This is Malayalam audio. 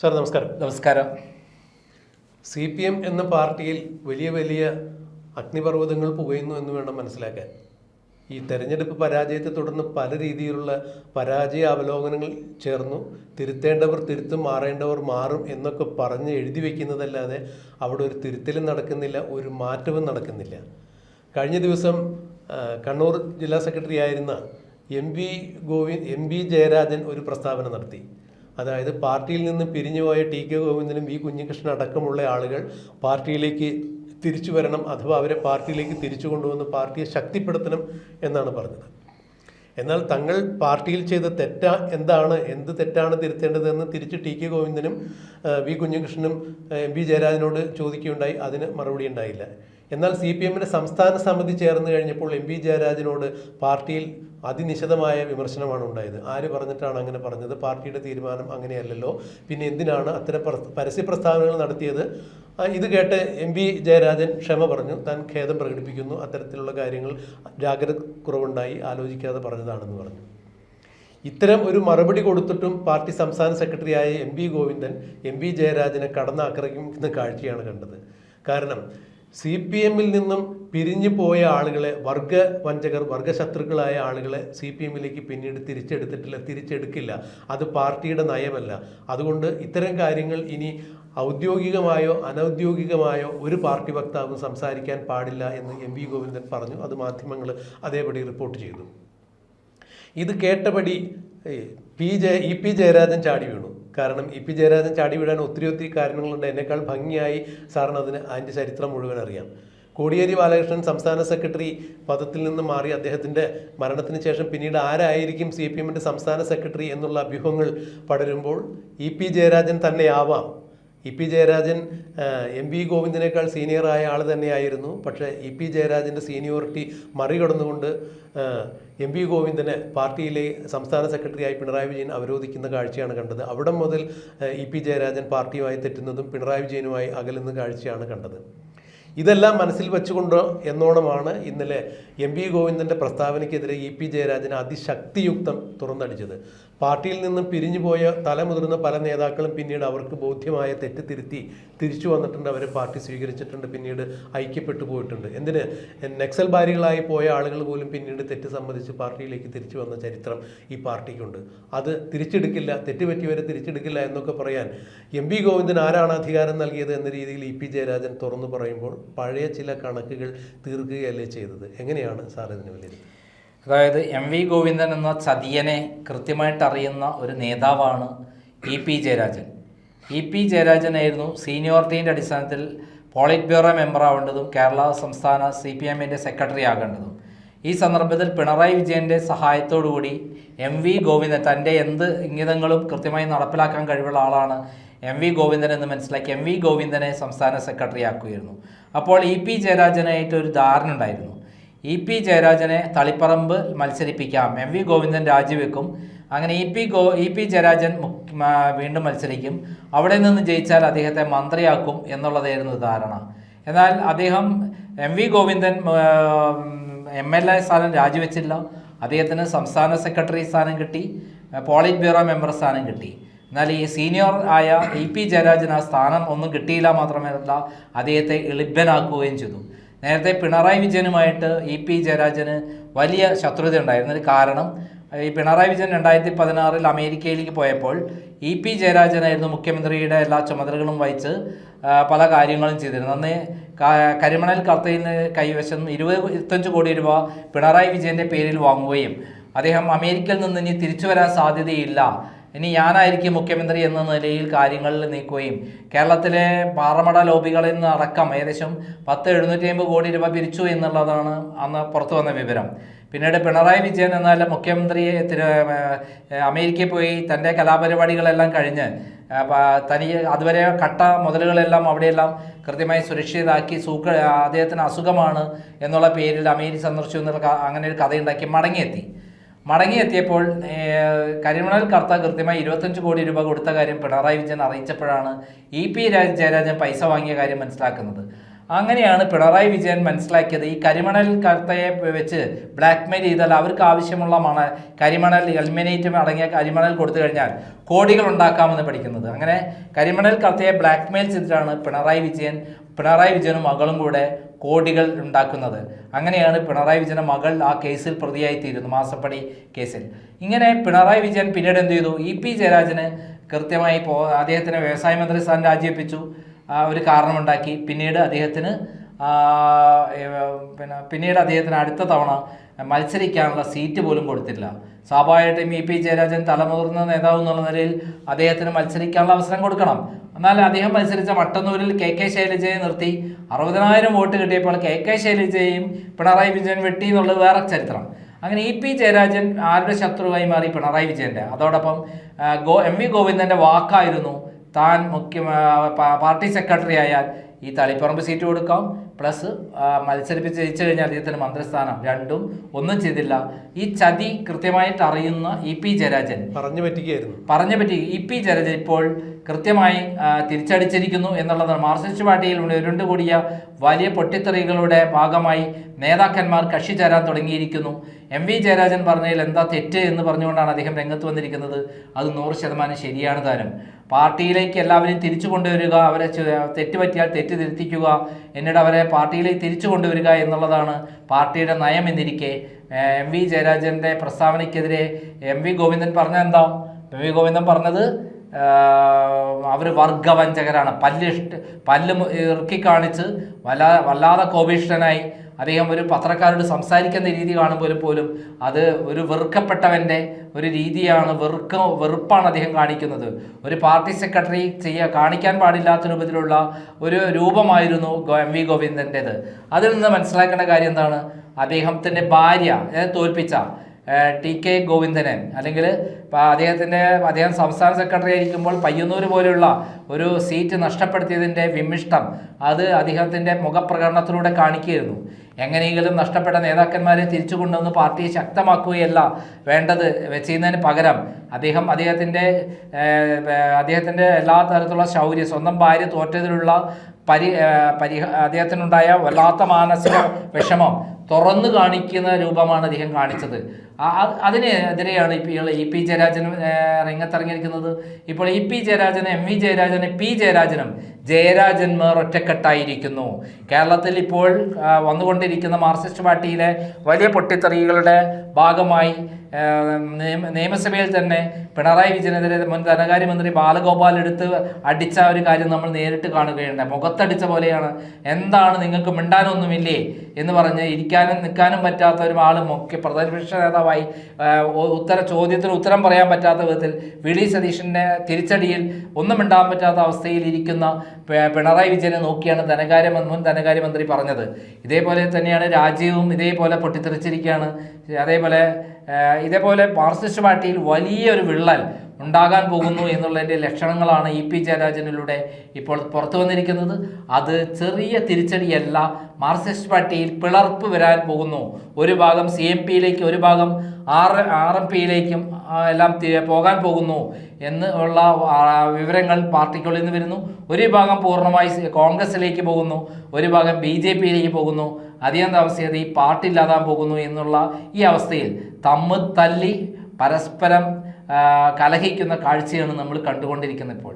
സാർ നമസ്കാരം. നമസ്കാരം. CPM എന്ന പാർട്ടിയിൽ വലിയ വലിയ അഗ്നിപർവ്വതങ്ങൾ പുകയുന്നു എന്ന് വേണം മനസ്സിലാക്കാൻ. ഈ തെരഞ്ഞെടുപ്പ് പരാജയത്തെ തുടർന്ന് പല രീതിയിലുള്ള പരാജയ അവലോകനങ്ങൾ ചേർന്നു. തിരുത്തേണ്ടവർ തിരുത്തും, മാറേണ്ടവർ മാറും എന്നൊക്കെ പറഞ്ഞ് എഴുതി വയ്ക്കുന്നതല്ലാതെ അവിടെ ഒരു തിരുത്തലും നടക്കുന്നില്ല, ഒരു മാറ്റവും നടക്കുന്നില്ല. കഴിഞ്ഞ ദിവസം കണ്ണൂർ ജില്ലാ സെക്രട്ടറി ആയിരുന്ന എം വി ജയരാജൻ ഒരു പ്രസ്താവന നടത്തി. അതായത് പാർട്ടിയിൽ നിന്ന് പിരിഞ്ഞുപോയ TK ഗോവിന്ദനും V കുഞ്ഞികൃഷ്ണൻ അടക്കമുള്ള ആളുകൾ പാർട്ടിയിലേക്ക് തിരിച്ചു വരണം, അഥവാ അവരെ പാർട്ടിയിലേക്ക് തിരിച്ചു കൊണ്ടുവന്ന് പാർട്ടിയെ ശക്തിപ്പെടുത്തണം എന്നാണ് പറഞ്ഞത്. എന്നാൽ തങ്ങൾ പാർട്ടിയിൽ ചെയ്ത എന്ത് തെറ്റാണ് തിരുത്തേണ്ടതെന്ന് തിരിച്ച് TK ഗോവിന്ദനും V കുഞ്ഞികൃഷ്ണനും MV ജയരാജനോട് ചോദിക്കുകയുണ്ടായി. അതിന് മറുപടി ഉണ്ടായില്ല. എന്നാൽ CPMന്റെ സംസ്ഥാന സമിതി ചേർന്ന് കഴിഞ്ഞപ്പോൾ MV ജയരാജനോട് പാർട്ടിയിൽ അതിനിശിതമായ വിമർശനമാണ് ഉണ്ടായത്. ആര് പറഞ്ഞിട്ടാണ് അങ്ങനെ പറഞ്ഞത്? പാർട്ടിയുടെ തീരുമാനം അങ്ങനെയല്ലല്ലോ, പിന്നെ എന്തിനാണ് അത്തരം പരസ്യ പ്രസ്താവനകൾ നടത്തിയത്? ഇത് കേട്ട് MV ജയരാജൻ ക്ഷമ പറഞ്ഞു, താൻ ഖേദം പ്രകടിപ്പിക്കുന്നു, അത്തരത്തിലുള്ള കാര്യങ്ങൾ ജാഗ്രത കുറവുണ്ടായി, ആലോചിക്കാതെ പറഞ്ഞതാണെന്ന് പറഞ്ഞു. ഇത്തരം ഒരു മറുപടി കൊടുത്തിട്ടും പാർട്ടി സംസ്ഥാന സെക്രട്ടറിയായ MV ഗോവിന്ദൻ MV ജയരാജനെ കടന്നാക്രമിക്കുന്ന കാഴ്ചയാണ് കണ്ടത്. കാരണം CPMൽ നിന്നും പിരിഞ്ഞു പോയ ആളുകളെ, വർഗവഞ്ചകർ, വർഗശത്രുക്കളായ ആളുകളെ CPMലേക്ക് പിന്നീട് തിരിച്ചെടുക്കില്ല. അത് പാർട്ടിയുടെ നയമല്ല. അതുകൊണ്ട് ഇത്തരം കാര്യങ്ങൾ ഇനി ഔദ്യോഗികമായോ അനൗദ്യോഗികമായോ ഒരു പാർട്ടി വക്താവും സംസാരിക്കാൻ പാടില്ല എന്ന് MV ഗോവിന്ദൻ പറഞ്ഞു. അത് മാധ്യമങ്ങൾ അതേപടി റിപ്പോർട്ട് ചെയ്തു. ഇത് കേട്ടപടി EP ജയരാജൻ ചാടി വീണു. കാരണം EP ജയരാജൻ ചാടി വീഴാൻ ഒത്തിരി കാരണങ്ങളുണ്ട്. എന്നെക്കാൾ ഭംഗിയായി സാറിന് അതിൻ്റെ ചരിത്രം മുഴുവൻ അറിയാം. കോടിയേരി ബാലകൃഷ്ണൻ സംസ്ഥാന സെക്രട്ടറി പദത്തിൽ നിന്ന് മാറി അദ്ദേഹത്തിൻ്റെ മരണത്തിന് ശേഷം പിന്നീട് ആരായിരിക്കും CPMന്റെ സംസ്ഥാന സെക്രട്ടറി എന്നുള്ള അഭ്യൂഹങ്ങൾ പടരുമ്പോൾ EP Jayarajan തന്നെയാവാം. EP Jayarajan MV ഗോവിന്ദനേക്കാൾ സീനിയറായ ആൾ തന്നെയായിരുന്നു. പക്ഷേ EP ജയരാജൻ്റെ സീനിയോറിറ്റി മറികടന്നുകൊണ്ട് MV ഗോവിന്ദനെ പാർട്ടിയിലെ സംസ്ഥാന സെക്രട്ടറിയായി പിണറായി വിജയൻ അവരോധിക്കുന്ന കാഴ്ചയാണ് കണ്ടത്. അവിടെ മുതൽ EP ജയരാജൻ പാർട്ടിയുമായി തെറ്റുന്നതും പിണറായി വിജയനുമായി അകലുന്ന കാഴ്ചയാണ് കണ്ടത്. ഇതെല്ലാം മനസ്സിൽ വെച്ചുകൊണ്ട് എന്നോണമാണ് ഇന്നലെ MV ഗോവിന്ദൻ്റെ പ്രസ്താവനയ്ക്കെതിരെ EP ജയരാജൻ അതിശക്തിയുക്തം തുറന്നടിച്ചത്. പാർട്ടിയിൽ നിന്നും പിരിഞ്ഞുപോയ തലമുതിർന്ന പല നേതാക്കളും പിന്നീട് അവർക്ക് ബോധ്യമായ തെറ്റ് തിരിച്ചു വന്നിട്ടുണ്ട്. അവരെ പാർട്ടി സ്വീകരിച്ചിട്ടുണ്ട്, പിന്നീട് ഐക്യപ്പെട്ടു പോയിട്ടുണ്ട്. എന്തിന് നക്സൽ ബാരികളായി പോയ ആളുകൾ പോലും പിന്നീട് തെറ്റ് സംബന്ധിച്ച് പാർട്ടിയിലേക്ക് തിരിച്ചു വന്ന ചരിത്രം ഈ പാർട്ടിക്കുണ്ട്. അത് തിരിച്ചെടുക്കില്ല, തെറ്റുപറ്റിയവരെ തിരിച്ചെടുക്കില്ല എന്നൊക്കെ പറയാൻ MV ഗോവിന്ദൻ ആരാണ് അധികാരം നൽകിയത് എന്ന രീതിയിൽ EP ജയരാജൻ തുറന്നു പറയുമ്പോൾ പഴയ ചില കണക്കുകൾ തീർക്കുകയല്ലേ ചെയ്തത്. എങ്ങനെയാണ് സാർ ഇതിന് വിലയിരുത്തുന്നത്? അതായത് MV ഗോവിന്ദൻ എന്ന ചതിയനെ കൃത്യമായിട്ട് അറിയുന്ന ഒരു നേതാവാണ് EP ജയരാജൻ. EP ജയരാജനായിരുന്നു സീനിയോറിറ്റീൻ്റെ അടിസ്ഥാനത്തിൽ പോളിറ്റ് ബ്യൂറോ മെമ്പർ ആവേണ്ടതും കേരള സംസ്ഥാന CPMന്റെ സെക്രട്ടറി ആകേണ്ടതും. ഈ സന്ദർഭത്തിൽ പിണറായി വിജയൻ്റെ സഹായത്തോടുകൂടി MV ഗോവിന്ദൻ തൻ്റെ എന്ത് ഇംഗിതങ്ങളും കൃത്യമായി നടപ്പിലാക്കാൻ കഴിവുള്ള ആളാണ് MV ഗോവിന്ദൻ എന്ന് മനസ്സിലാക്കി MV ഗോവിന്ദനെ സംസ്ഥാന സെക്രട്ടറി ആക്കുകയായിരുന്നു. അപ്പോൾ EP ജയരാജനായിട്ട് ഒരു ധാരണ ഉണ്ടായിരുന്നു. EP ജയരാജനെ തളിപ്പറമ്പ് മത്സരിപ്പിക്കാം, MV ഗോവിന്ദൻ രാജിവെക്കും, അങ്ങനെ EP ജയരാജൻ വീണ്ടും മത്സരിക്കും, അവിടെ നിന്ന് ജയിച്ചാൽ അദ്ദേഹത്തെ മന്ത്രിയാക്കും എന്നുള്ളതായിരുന്നു ധാരണ. എന്നാൽ അദ്ദേഹം MV ഗോവിന്ദൻ MLA സ്ഥാനം രാജിവെച്ചില്ല. അദ്ദേഹത്തിന് സംസ്ഥാന സെക്രട്ടറി സ്ഥാനം കിട്ടി, പോളിറ്റ് ബ്യൂറോ മെമ്പർ സ്ഥാനം കിട്ടി. എന്നാൽ ഈ സീനിയർ ആയ EP ജയരാജൻ ആ സ്ഥാനം ഒന്നും കിട്ടിയില്ല, മാത്രമല്ല അദ്ദേഹത്തെ എളിഭ്യനാക്കുകയും ചെയ്തു. നേരത്തെ പിണറായി വിജയനുമായിട്ട് EP ജയരാജന് വലിയ ശത്രുത ഉണ്ടായിരുന്നു. കാരണം ഈ പിണറായി വിജയൻ 2016 അമേരിക്കയിലേക്ക് പോയപ്പോൾ EP ജയരാജനായിരുന്നു മുഖ്യമന്ത്രിയുടെ എല്ലാ ചുമതലകളും വഹിച്ച് പല കാര്യങ്ങളും ചെയ്തിരുന്നു. അന്ന് കരിമണൽ കർത്തയിന് കൈവശം 25 കോടി രൂപ പിണറായി വിജയൻ്റെ പേരിൽ വാങ്ങുകയും അദ്ദേഹം അമേരിക്കയിൽ നിന്ന് ഇനി തിരിച്ചു വരാൻ സാധ്യതയില്ല, ഇനി ഞാനായിരിക്കും മുഖ്യമന്ത്രി എന്ന നിലയിൽ കാര്യങ്ങളിൽ നീക്കുകയും കേരളത്തിലെ പാറമട ലോബികളിൽ നിന്ന് അടക്കം ഏകദേശം 750 കോടി രൂപ പിരിച്ചു എന്നുള്ളതാണ് അന്ന് പുറത്തു വന്ന വിവരം. പിന്നീട് പിണറായി വിജയൻ എന്നാൽ മുഖ്യമന്ത്രിയെ അമേരിക്കയിൽ പോയി തൻ്റെ കലാപരിപാടികളെല്ലാം കഴിഞ്ഞ് അതുവരെ കട്ട മുതലുകളെല്ലാം അവിടെയെല്ലാം കൃത്യമായി സുരക്ഷിതരാക്കി അദ്ദേഹത്തിന് അസുഖമാണ് എന്നുള്ള പേരിൽ അമേരിക്ക സന്ദർശിച്ചു എന്നുള്ള അങ്ങനെ ഒരു കഥയുണ്ടാക്കി മടങ്ങിയെത്തിയപ്പോൾ കരിമണൽ കർത്ത കൃത്യമായി 25 കോടി രൂപ കൊടുത്ത കാര്യം പിണറായി വിജയൻ അറിയിച്ചപ്പോഴാണ് EP ജയരാജൻ പൈസ വാങ്ങിയ കാര്യം മനസ്സിലാക്കുന്നത്. അങ്ങനെയാണ് പിണറായി വിജയൻ മനസ്സിലാക്കിയത് ഈ കരിമണൽ കർത്തയെ വെച്ച് ബ്ലാക്ക്മെയിൽ ചെയ്താൽ അവർക്ക് ആവശ്യമുള്ള കരിമണൽ എലിമിനേറ്റും അടങ്ങിയ കരിമണൽ കൊടുത്തു കഴിഞ്ഞാൽ കോടികൾ ഉണ്ടാക്കാമെന്ന് പഠിക്കുന്നത്. അങ്ങനെ കരിമണൽ കർത്തയെ ബ്ലാക്ക്മെയിൽ ചെയ്തിട്ടാണ് പിണറായി വിജയനും മകളും കൂടെ കോടികൾ ഉണ്ടാക്കുന്നത്. അങ്ങനെയാണ് പിണറായി വിജയൻ്റെ മകൾ ആ കേസിൽ പ്രതിയായിത്തീരുന്നു, മാസപ്പടി കേസിൽ. ഇങ്ങനെ പിണറായി വിജയൻ പിന്നീട് എന്ത് ചെയ്തു? ഇ പി ജയരാജന് കൃത്യമായി അദ്ദേഹത്തിന് വ്യവസായ മന്ത്രി സ്ഥാനം രാജിവെപ്പിച്ചു, ഒരു കാരണമുണ്ടാക്കി. പിന്നീട് അദ്ദേഹത്തിന് അടുത്ത തവണ മത്സരിക്കാനുള്ള സീറ്റ് പോലും കൊടുത്തില്ല. സ്വാഭാവികമായിട്ടും ഇ പി ജയരാജൻ തലമുതിർന്ന നേതാവ് എന്നുള്ള നിലയിൽ അദ്ദേഹത്തിന് മത്സരിക്കാനുള്ള അവസരം കൊടുക്കണം. എന്നാൽ അദ്ദേഹം മത്സരിച്ച മട്ടന്നൂരിൽ കെ ശൈലജയെ നിർത്തി 60,000 വോട്ട് കിട്ടിയപ്പോൾ കെ ശൈലജയെയും പിണറായി വിജയൻ വെട്ടി എന്നുള്ളത് വേറെ ചരിത്രം. അങ്ങനെ ഇ പി ജയരാജൻ ആരുടെ ശത്രുവായി മാറി? പിണറായി വിജയൻ്റെ. അതോടൊപ്പം എം വി ഗോവിന്ദൻ്റെ വാക്കായിരുന്നു താൻ പാർട്ടി സെക്രട്ടറി ആയാൽ ഈ തളിപ്പറമ്പ് സീറ്റ് കൊടുക്കാം, പ്ലസ് മത്സരിപ്പിച്ച് ജയിച്ചു കഴിഞ്ഞാൽ അദ്ദേഹത്തിന് മന്ത്രിസ്ഥാനം. രണ്ടും ഒന്നും ചെയ്തില്ല. ഈ ചതി കൃത്യമായിട്ട് അറിയുന്ന ഇ പി ജയരാജൻ പറഞ്ഞു പറ്റി ഇ പി ജയരാജൻ ഇപ്പോൾ കൃത്യമായി തിരിച്ചടിച്ചിരിക്കുന്നു എന്നുള്ളതാണ്. മാർക്സിസ്റ്റ് പാർട്ടിയിൽ ഉരുണ്ടുകൂടിയ വലിയ പൊട്ടിത്തെറികളുടെ ഭാഗമായി നേതാക്കന്മാർ കക്ഷി ചേരാൻ തുടങ്ങിയിരിക്കുന്നു. എം വി ജയരാജൻ പറഞ്ഞതിൽ എന്താ തെറ്റ് എന്ന് പറഞ്ഞുകൊണ്ടാണ് അദ്ദേഹം രംഗത്ത് വന്നിരിക്കുന്നത്. അത് 100% ശരിയാണ് താനും. പാർട്ടിയിലേക്ക് എല്ലാവരെയും തിരിച്ചു കൊണ്ടുവരിക, അവരെ തെറ്റുപറ്റിയാൽ തെറ്റ് തിരുത്തിക്കുക, എന്നിട്ട് അവരെ പാർട്ടിയിലേക്ക് തിരിച്ചു കൊണ്ടുവരിക എന്നുള്ളതാണ് പാർട്ടിയുടെ നയം എന്നിരിക്കെ എം വി ജയരാജൻ്റെ പ്രസ്താവനയ്ക്കെതിരെ എം വി ഗോവിന്ദൻ പറഞ്ഞ എന്താ? എം വി ഗോവിന്ദൻ പറഞ്ഞത് അവർ വർഗവഞ്ചകരാണ്. പല്ല് ഇറുക്കി കാണിച്ച് വല്ലാതെ കോപിഷ്ഠനായി അദ്ദേഹം ഒരു പത്രക്കാരോട് സംസാരിക്കുന്ന രീതി കാണുമ്പോൾ പോലും അത് ഒരു വെറുക്കപ്പെട്ടവൻ്റെ ഒരു രീതിയാണ്, വെറുപ്പാണ് അദ്ദേഹം കാണിക്കുന്നത്. ഒരു പാർട്ടി സെക്രട്ടറി കാണിക്കാൻ പാടില്ലാത്ത രൂപത്തിലുള്ള ഒരു രൂപമായിരുന്നു എം വി ഗോവിന്ദൻ്റേത്. അതിൽ നിന്ന് മനസ്സിലാക്കേണ്ട കാര്യം എന്താണ്? അദ്ദേഹത്തിൻ്റെ ഭാര്യ തോൽപ്പിച്ച ടി കെ ഗോവിന്ദനൻ, അല്ലെങ്കിൽ അദ്ദേഹം സംസ്ഥാന സെക്രട്ടറി ആയിരിക്കുമ്പോൾ പയ്യന്നൂർ പോലെയുള്ള ഒരു സീറ്റ് നഷ്ടപ്പെടുത്തിയതിൻ്റെ വിമിഷ്ടം അത് അദ്ദേഹത്തിൻ്റെ മുഖപ്രകടനത്തിലൂടെ കാണിക്കുകയായിരുന്നു. എങ്ങനെയെങ്കിലും നഷ്ടപ്പെട്ട നേതാക്കന്മാരെ തിരിച്ചു കൊണ്ടുവന്ന് പാർട്ടിയെ ശക്തമാക്കുകയല്ല വേണ്ടത്, ചെയ്യുന്നതിന് പകരം അദ്ദേഹത്തിൻ്റെ എല്ലാ തരത്തിലുള്ള ശൗര്യം, സ്വന്തം ഭാര്യ തോറ്റതിലുള്ള അദ്ദേഹത്തിനുണ്ടായ വല്ലാത്ത മാനസിക വിഷമം തുറന്നു കാണിക്കുന്ന രൂപമാണ് അദ്ദേഹം കാണിച്ചത്. അതിനെതിരെയാണ് ഇ പി ജയരാജനും രംഗത്തിറങ്ങിയിരിക്കുന്നത്. ഇപ്പോൾ ഇ പി ജയരാജനും എം വി ജയരാജനും പി ജയരാജനും ജയരാജന്മാർ ഒറ്റക്കെട്ടായിരിക്കുന്നു. കേരളത്തിൽ ഇപ്പോൾ വന്നുകൊണ്ടിരിക്കുന്ന മാർക്സിസ്റ്റ് പാർട്ടിയിലെ വലിയ പൊട്ടിത്തെറികളുടെ ഭാഗമായി നിയമസഭയിൽ തന്നെ പിണറായി വിജയനെതിരെ മുൻ ധനകാര്യമന്ത്രി ബാലഗോപാൽ എടുത്ത് അടിച്ച ഒരു കാര്യം നമ്മൾ നേരിട്ട് കാണുകയുണ്ടായി. മുഖത്തടിച്ച പോലെയാണ്. എന്താണ് നിങ്ങൾക്ക് മിണ്ടാനൊന്നുമില്ലേ എന്ന് പറഞ്ഞ് ഇരിക്കാനും നിൽക്കാനും പറ്റാത്ത ഒരു ആൾ പ്രതിപക്ഷ നേതാവായി ചോദ്യത്തിന് ഉത്തരം പറയാൻ പറ്റാത്ത വിധത്തിൽ വി.ഡി. സതീശൻ്റെ തിരിച്ചടിയിൽ ഒന്നും മിണ്ടാൻ പറ്റാത്ത അവസ്ഥയിൽ ഇരിക്കുന്ന പിണറായി വിജയനെ നോക്കിയാണ് മുൻ ധനകാര്യമന്ത്രി പറഞ്ഞത്. ഇതേപോലെ തന്നെയാണ് രാജ്യവും ഇതേപോലെ പൊട്ടിത്തെറിച്ചിരിക്കുകയാണ്. ഇതേപോലെ മാർക്സിസ്റ്റ് പാർട്ടിയിൽ വലിയൊരു വിള്ളൽ ഉണ്ടാകാൻ പോകുന്നു എന്നുള്ളതിൻ്റെ ലക്ഷണങ്ങളാണ് ഇ പി ജയരാജനിലൂടെ ഇപ്പോൾ പുറത്തു വന്നിരിക്കുന്നത്. അത് ചെറിയ തിരിച്ചടിയല്ല, മാർക്സിസ്റ്റ് പാർട്ടിയിൽ പിളർപ്പ് വരാൻ പോകുന്നു. ഒരു ഭാഗം CMPയിലേക്ക്, ഒരു ഭാഗം RMPയിലേക്കും എല്ലാം പോകാൻ പോകുന്നു എന്നുള്ള വിവരങ്ങൾ പാർട്ടിക്കുള്ളിൽ നിന്ന് വരുന്നു. ഒരു ഭാഗം പൂർണ്ണമായി കോൺഗ്രസിലേക്ക് പോകുന്നു, ഒരു ഭാഗം BJPയിലേക്ക് പോകുന്നു. അധികം താമസിയാതെ ഈ പാർട്ടി ഇല്ലാതാൻ പോകുന്നു എന്നുള്ള ഈ അവസ്ഥയിൽ തല്ലി പരസ്പരം കലഹിക്കുന്ന കാഴ്ചയാണ് നമ്മൾ കണ്ടുകൊണ്ടിരിക്കുന്നത് ഇപ്പോൾ.